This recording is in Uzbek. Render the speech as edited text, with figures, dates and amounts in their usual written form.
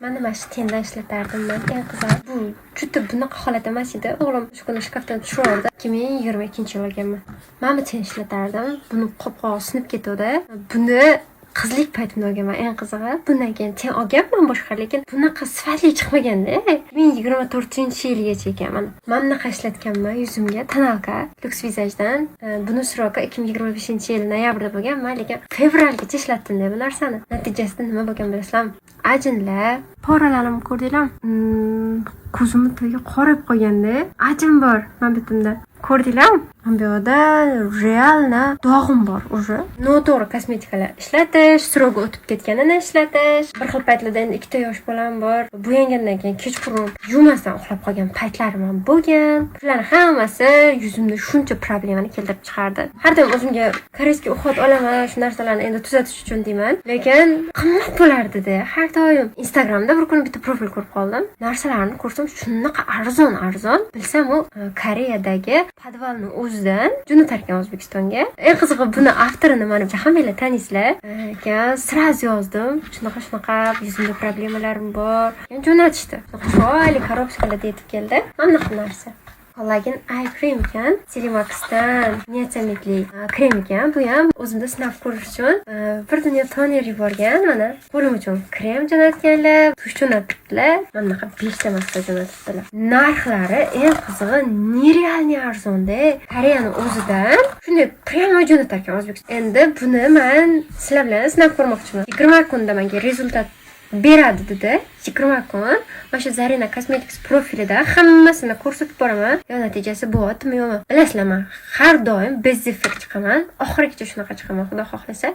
Mana mana shu tendan ishlatardim men. Eng qizig'i bu juda bunaqa holat emas edi. O'g'lim shu kuni shkafdan tushirdi. 2022-yil olganman. Mana bu ten ishlatardim. Buni qopqog'i sinib ketdi. Buni qizlik paytimda olganman. Eng qizig'i bundan keyin ten olganman boshqa, lekin bunaqa sifatli chiqmaganda. 2024-yilgacha ekan mana. Mana bunaqa ishlatganman yuzimga tonalka Lux Visajdan. Buni sroki 2025-yil noyabrda bo'lganman, lekin fevralgacha ishlatdim bu narsani. Natijasida nima bo'lgan bilasizlarmi? Ajinlar, poralarimni ko'rdinglarmi? Ko'zimni tagi qorayib qolganda, ajin bor men bitimda. Ko'rdinglarmi? Bu yerda realna dog'im bor уже. Noto'g'ri kosmetikalar ishlatish, srogi o'tib ketganini ishlatish. Bir xil paytlarda endi 2 ta yosh bolam bor. Bo'yangandan keyin kechqurun yumasdan uxlab qolgan paytlarim ham bo'lgan. Shularning hammasi yuzimda shuncha problemani keltirib chiqardi. Har doim o'zimga koreyskiy uxlat olaman, shu narsalarni endi tuzatish uchun deyman. Lekin qimmat bo'lardi-da. Har doim Instagramda bir kun bitta profil ko'rib qoldim. Narsalarni ko'rsam shunaqa arzon. Bilsam u Koreyadagi podvalni o'zidan jo'natarkan O'zbekistonga. Eng qizig'i buni avtorini menimcha hammanglar taniysizlar. Keyin sraz yozdim. Shunaqa yuzimda problemalarim bor. Keyin jo'natishdi. Chiroyli korobkalarda yetib keldi. Mana shu narsa. Collagen eye cream ekan. Silimaxdan niacinamidli krem ekan. Bu ham o'zimda sinab ko'rish uchun bir dunyo toner yuborgan. Mana qo'lim uchun krem jo'natganlar, tush jo'natdilar. Mana bunaqa 5 ta masta jo'natdilar. Narxlari eng qizig'i nerealniy arzonda. Koreyaning o'zidan shunday prямо jo'natarkan O'zbekiston. Endi buni men sizlar bilan sinab ko'rmoqchiman. 20 kunda menga rezultat beradi dedi. 20 kun. Mana shu Zarina Cosmetics profilida hammasini ko'rsatib boraman. Yo natijasi bo'ladimi yo'qmi? Bilasizlarmi? Har doim bez effekt chiqaman. Oxirigacha shunaqa chiqaman, xudo xohlasa.